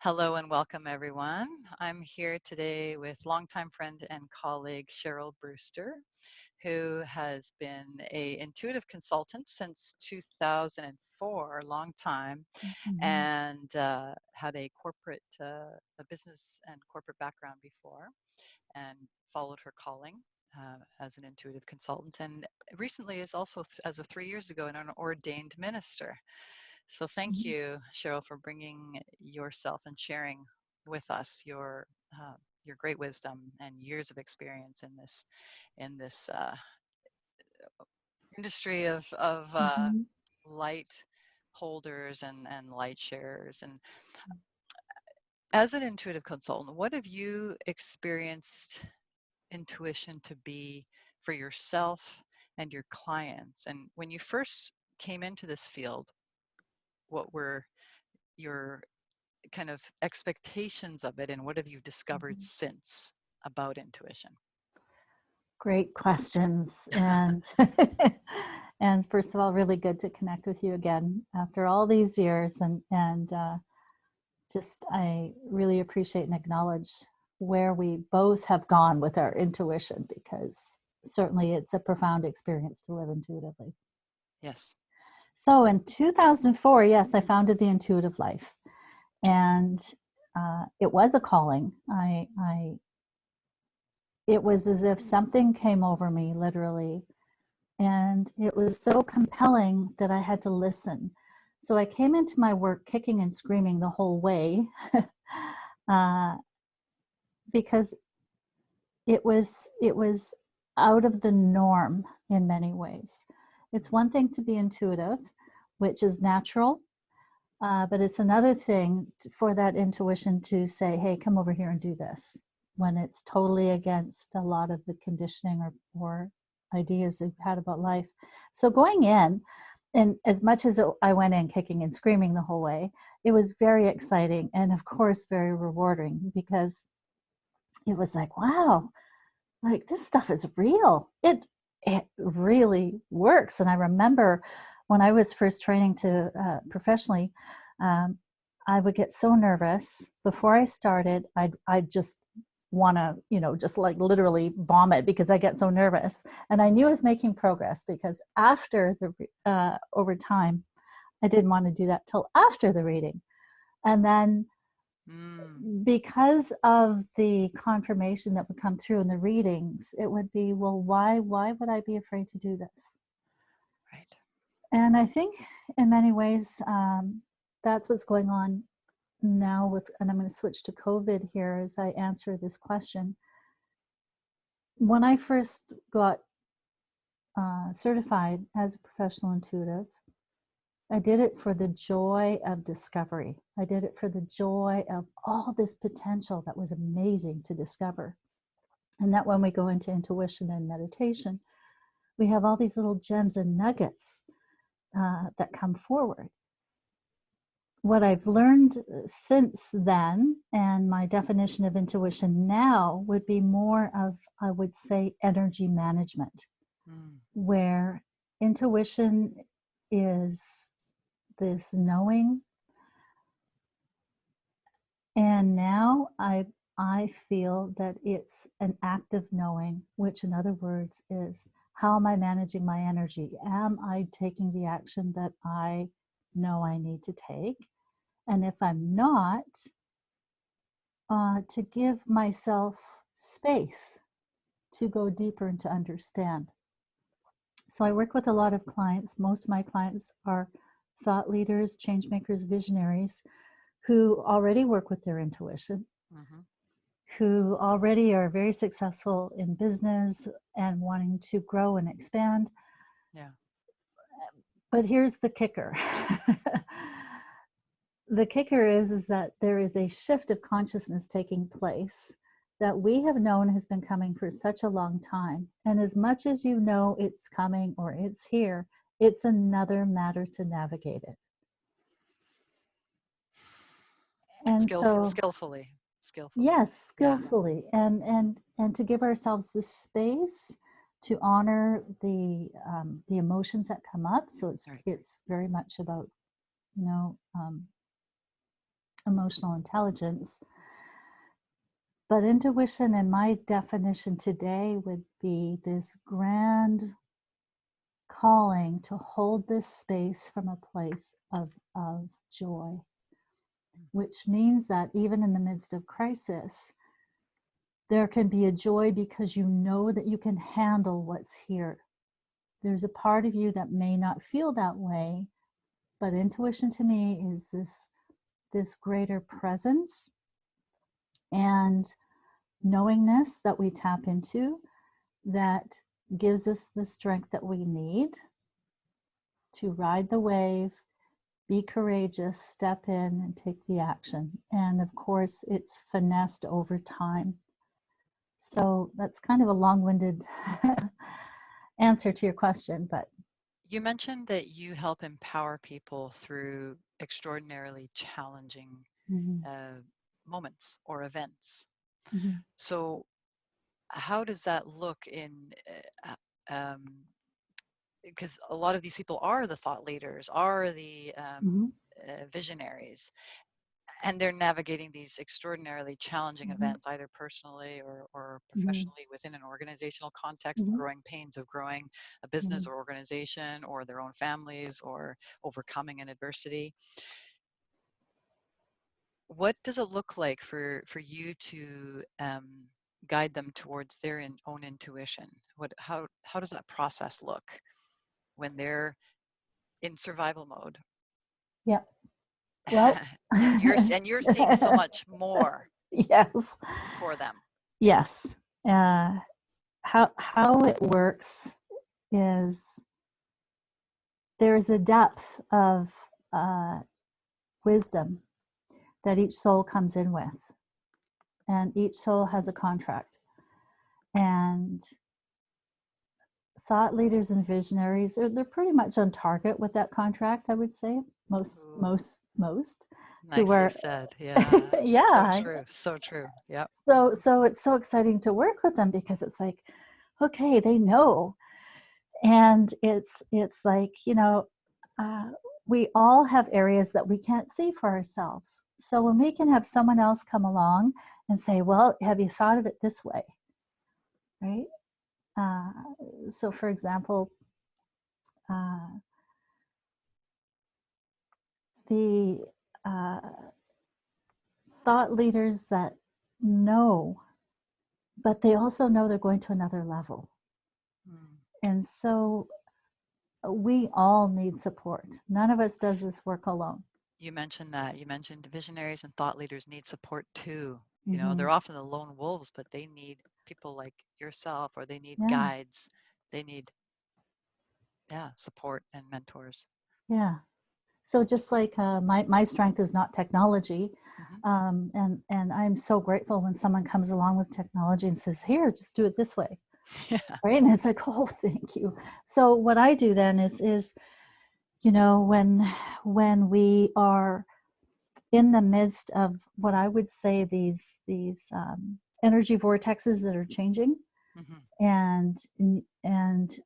Hello and welcome, everyone. I'm here today with longtime friend and colleague Cheryl Brewster, who has been a intuitive consultant since 2004, a long time, Mhm. and had a business and corporate background before, and followed her calling as an intuitive consultant, and recently is also, as of 3 years ago, an ordained minister. So thank Mhm. you, Cheryl, for bringing yourself and sharing with us your great wisdom and years of experience in this industry of Mhm. light holders and light sharers. And as an intuitive consultant, what have you experienced intuition to be for yourself and your clients? And when you first came into this field, what were your kind of expectations of it, and what have you discovered Mhm. since about intuition? Great questions. And and first of all, really good to connect with you again after all these years. And just I really appreciate and acknowledge where we both have gone with our intuition, because certainly it's a profound experience to live intuitively. Yes. So in 2004, yes, I founded the Intuitive Life, and it was a calling. It was as if something came over me, literally, and it was so compelling that I had to listen. So I came into my work kicking and screaming the whole way, uh, because it was out of the norm in many ways. It's Mm. one thing to be intuitive, which is natural, but it's another thing for that intuition to say, "Hey, come over here and do this," when it's totally against a lot of the conditioning or ideas they've had about life. So going in, and as much as I went in kicking and screaming the whole way, it was very exciting and, of course, very rewarding, because it was like, wow, like this stuff is real. It really works. And I remember when I was first training to professionally, um, I would get so nervous before I started. I'd just want to, just like literally vomit because I get so nervous. And I knew I was making progress, because after the over time, I didn't want to do that till after the reading. And then, Mm. because of the confirmation that would come through in the readings, it would be, well, why would I be afraid to do this? Right. And I think in many ways, that's what's going on now with, and I'm going to switch to COVID here as I answer this question. When I first got certified as a professional intuitive, I did it for the joy of discovery. I did it for the joy of all this potential that was amazing to discover. And that when we go into intuition and meditation, we have all these little gems and nuggets that come forward. What I've learned since then, and my definition of intuition now, would be more of, I would say, energy management, Mm. where intuition is this knowing. And now I feel that it's an active knowing, which in other words is, how am I managing my energy? Am I taking the action that I know I need to take? And if I'm not, to give myself space to go deeper and to understand. So I work with a lot of clients. Most of my clients are thought leaders, change makers, visionaries, who already work with their intuition, Mm-hmm. who already are very successful in business and wanting to grow and expand. Yeah. But here's the kicker. The kicker is that there is a shift of consciousness taking place that we have known has been coming for such a long time. And as much as you know it's coming or it's here, it's another matter to navigate it. And so, Skillfully. Skillfully. yes, Yeah. skillfully, and to give ourselves the space to honor the emotions that come up. So it's Right. it's very much about, you know um, emotional intelligence. But intuition, in my definition today, would be this grand calling to hold this space from a place of joy, which means that even in the midst of crisis, there can be a joy because you know that you can handle what's here. There's a part of you that may not feel that way, but intuition to me is this greater presence and knowingness that we tap into that gives us the strength that we need to ride the wave, be courageous, step in and take the action. And of course, it's finessed over time. So that's kind of a long-winded answer to your question, but You mentioned that you help empower people through extraordinarily challenging uh, moments or events. mm-hmm. So, how does that look in? Because a lot of these people are the thought leaders, are the Mm-hmm. visionaries, and they're navigating these extraordinarily challenging Mm-hmm. events, either personally or Mm-hmm. professionally within an organizational context, the Mm-hmm. growing pains of growing a Mm-hmm. business or organization, or their own families, or overcoming an adversity. What does it look like for you to guide them towards their own intuition? How does that process look when they're in survival mode? Yeah. Well, And you're seeing so much more yes, for them. yes. How it works is there's a depth of wisdom that each soul comes in with, and each soul has a contract. And thought leaders and visionaries they're pretty much on target with that contract, I would say. Ooh, Most who nicely are said. Yeah. So yeah. true. So true. Yep. So it's so exciting to work with them because it's like, okay, they know. And it's like, uh, we all have areas that we can't see for ourselves. So when we can have someone else come along and say, well, have you thought of it this way? Right? Uh, so for example, uh, the uh, thought leaders that know, but they also know they're going to another level. Mm. And so we all need support. None of us does this work alone. You mentioned that. You mentioned visionaries and thought leaders need support too. Mm-hmm. They're often the lone wolves, but they need people like yourself, or they need Yeah, guides. They need, yeah, support and mentors. yeah. So just like my strength is not technology, Hmm. and I'm so grateful when someone comes along with technology and says, "Here, just do it this way," Yeah. right? And it's like, "Oh, thank you." So what I do then is when we are in the midst of what I would say these energy vortexes that are changing, Hmm. and and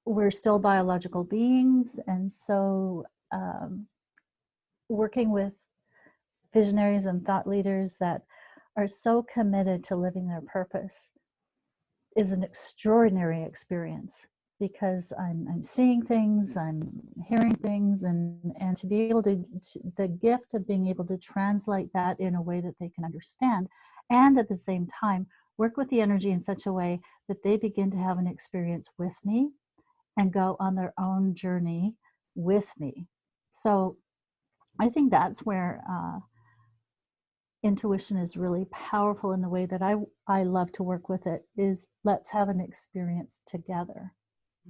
we're still biological beings, and so um, working with visionaries and thought leaders that are so committed to living their purpose is an extraordinary experience because I'm seeing things, I'm hearing things, and to be able to the gift of being able to translate that in a way that they can understand, and at the same time work with the energy in such a way that they begin to have an experience with me and go on their own journey with me. So I think that's where intuition is really powerful in the way that I love to work with it is let's have an experience together.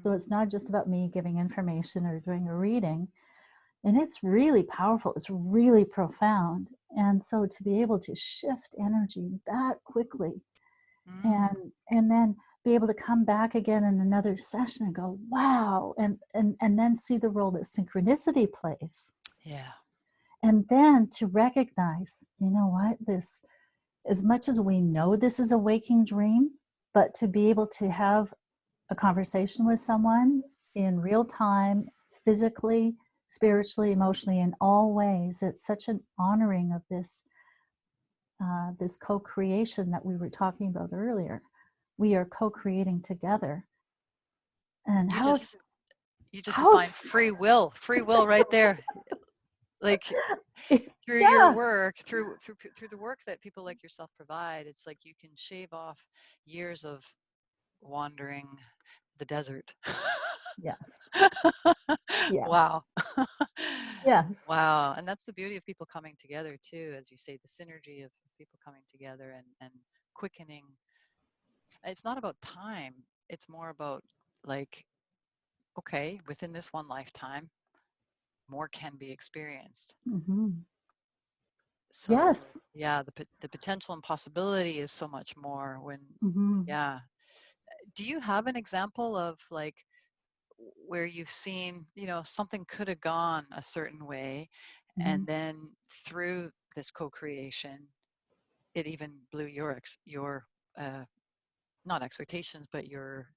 So it's not just about me giving information or doing a reading. And it's really powerful. It's really profound. And so to be able to shift energy that quickly Mm. and then be able to come back again in another session and go, wow, and then see the role that synchronicity plays. Yeah. And then to recognize, you know what, this, as much as we know this is a waking dream, but to be able to have a conversation with someone in real time, physically, spiritually, emotionally, in all ways. It's such an honoring of this co-creation that we were talking about earlier. We are co-creating together, and You how just ex- you just how defined ex- free will right there. Like through your yeah, work, through the work that people like yourself provide, it's like you can shave off years of wandering the desert. yes, yes, Wow. yes. Wow. And that's the beauty of people coming together too, as you say, the synergy of people coming together and quickening. It's not about time. It's more about like, okay, within this one lifetime, more can be experienced. Hmm. So Yes. yeah, the potential and possibility is so much more when, Hmm. yeah. Do you have an example of like where you've seen, something could have gone a certain way, Hmm. and then through this co-creation, it even blew your uh, not expectations, but your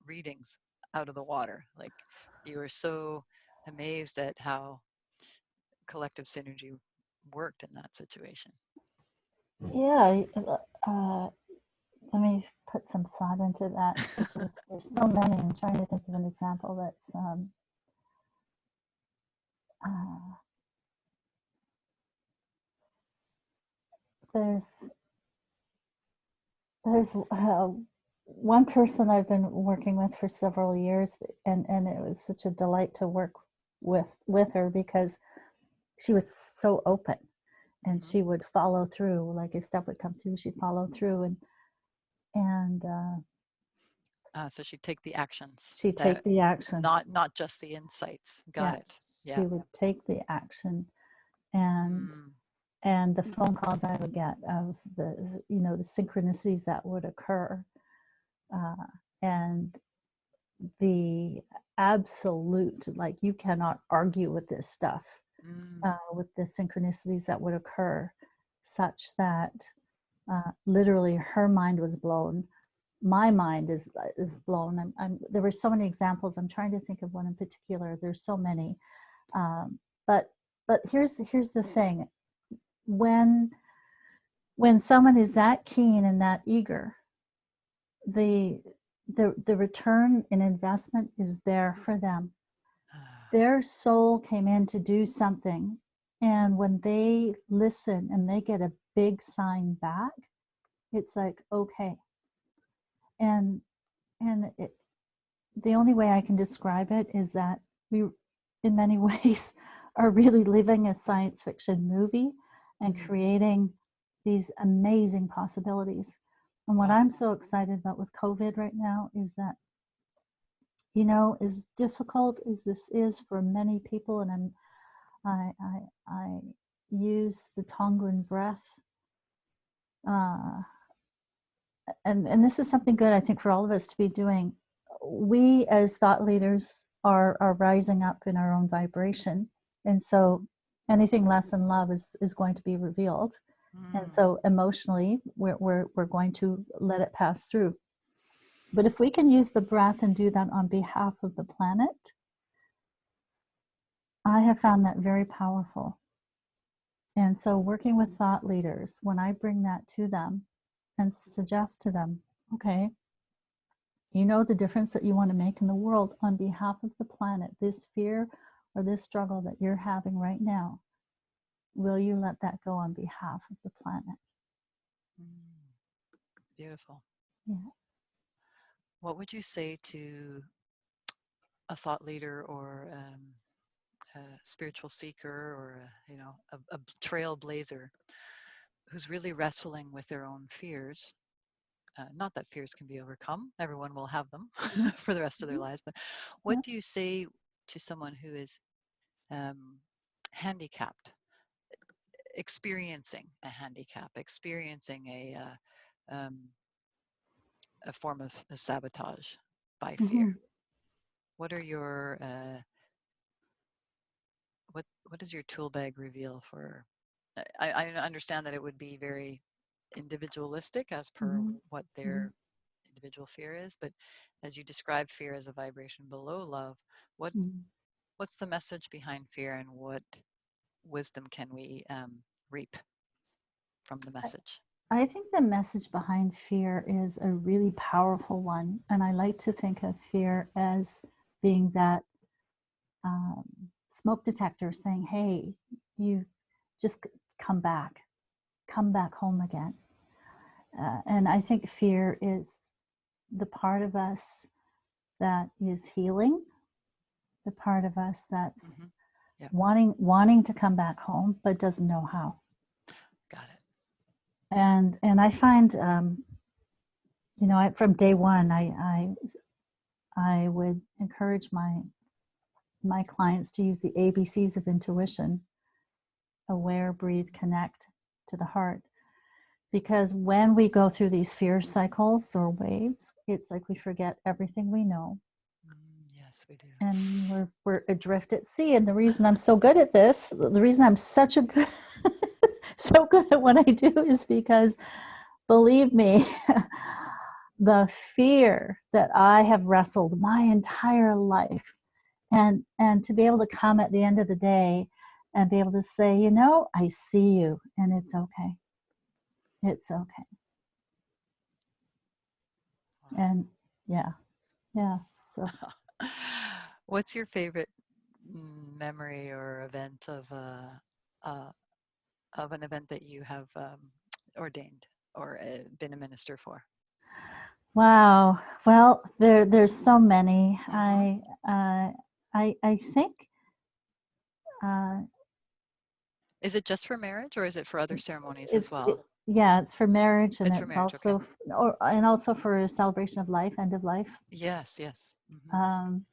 readings out of the water? Like you were so amazed at how collective synergy worked in that situation. Yeah. Let me put some thought into that because there's so many. I'm trying to think of an example that's uh, there's there's one person I've been working with for several years, and it was such a delight to work with her because she was so open, and Hmm. she would follow through. Like if stuff would come through, she'd follow through, and So she'd take the actions, she'd take the action. not just the insights. Got Yeah, it. she Yeah. would take the action, and Mm. the phone calls I would get of the synchronicities that would occur, uh, and the absolute, like, you cannot argue with this stuff, Mm. with the synchronicities that would occur, such that literally her mind was blown. My mind is blown. There were so many examples. I'm trying to think of one in particular. There's so many, um, but here's the thing: when someone is that keen and that eager, the the return in investment is there for them. Their soul came in to do something, and when they listen and they get a big sign back, it's like, okay. And and it, the only way I can describe it is that we, in many ways, are really living a science fiction movie and Mm. creating these amazing possibilities. And what Wow. I'm so excited about with COVID right now is that, as difficult as this is for many people, and I use the Tonglen breath, uh, and this is something good, I think, for all of us to be doing. We as thought leaders are rising up in our own vibration, and so anything less than love is going to be revealed. And Mm. so emotionally, we're going to let it pass through. But if we can use the breath and do that on behalf of the planet, I have found that very powerful. And so working with thought leaders, when I bring that to them and suggest to them, okay, you know the difference that you want to make in the world on behalf of the planet, this fear or this struggle that you're having right now, will you let that go on behalf of the planet? Mm. Beautiful. Yeah. What would you say to a thought leader or a spiritual seeker or a trailblazer who's really wrestling with their own fears? Not that fears can be overcome. Everyone will have them Mm-hmm. for the rest of their Mm-hmm. lives. But what Yeah. do you say to someone who is um, handicapped, experiencing a handicap, experiencing a form of sabotage by fear? Mm-hmm. What are your what does your tool bag reveal for? I understand that it would be very individualistic as per Mm-hmm. what Mm-hmm. their individual fear is, but as you describe fear as a vibration below love, what Mm-hmm. what's the message behind fear, and what wisdom can we reap from the I, message? I think the message behind fear is a really powerful one. And I like to think of fear as being that um, smoke detector saying, hey, you just come back home again. And I think fear is the part of us that is healing, the part of us that's Hmm. Yep, wanting to come back home but doesn't know how. got it. And I find, from day one, I would encourage my clients to use the ABCs of intuition: aware, breathe, connect to the heart. Because when we go through these fear cycles or waves, it's like we forget everything we know, Yes, we do. and we're adrift at sea. And the reason I'm so good at this, the reason I'm such a good so good at what I do, is because, believe me, the fear that I have wrestled my entire life, and to be able to come at the end of the day and be able to say, I see you, and it's okay. It's okay. And yeah, yeah. So What's your favorite memory or event uh, of an event that you have ordained or been a minister for? wow. Well, there's so many. Hmm. I think uh, Is it just for marriage, or is it for other ceremonies as it's it, well? yeah, it's for marriage, and It's for it's marriage, okay. also and also for a celebration of life, end of life. Yes, yes. Hmm. Um,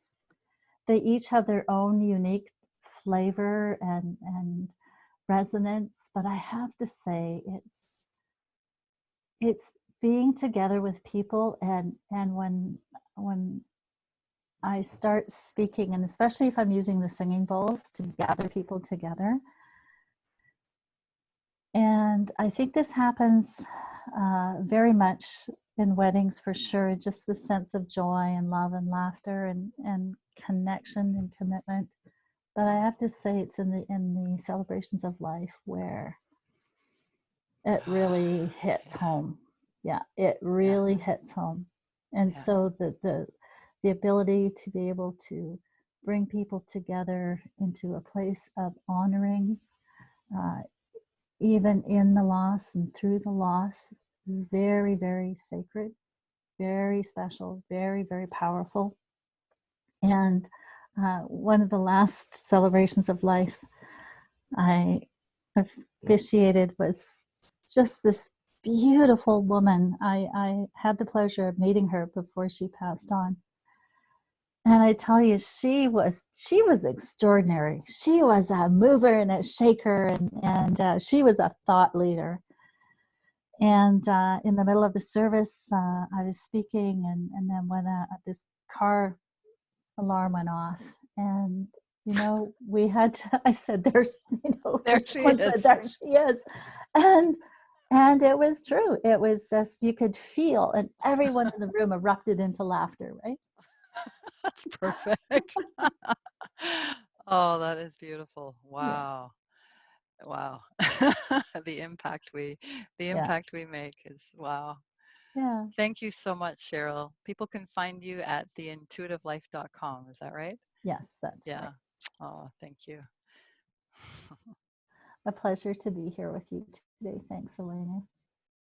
they each have their own unique flavor and resonance, but I have to say it's being together with people, and when I start speaking, and especially if I'm using the singing bowls to gather people together. And I think this happens very much in weddings, for sure. Just the sense of joy and love and laughter and connection and commitment. But I have to say, it's in the celebrations of life where it really hits Yeah, home. Yeah, it yeah, really hits home. And yeah. so the ability to be able to bring people together into a place of honoring, uh, even in the loss and through the loss, is very, very sacred, very special, very, very powerful. And one of the last celebrations of life I officiated was just this beautiful woman. I had the pleasure of meeting her before she passed on. And I tell you, she was extraordinary. She was a mover and a shaker, and she was a thought leader. And in the middle of the service, I was speaking, and then when this car alarm went off, and we had to, I said, there's, There or she someone said, is. there she is. and and it was true. It was just, you could feel, and everyone in the room erupted into laughter, right? That's perfect. Oh, that is beautiful. Yeah, Wow. Wow. The impact the yeah, impact we make is wow. yeah. Thank you so much, Cheryl. People can find you at theintuitivelife.com. Is that right? Yes, that's right. Yeah. Oh, thank you. A pleasure to be here with you today. Thanks, Elena.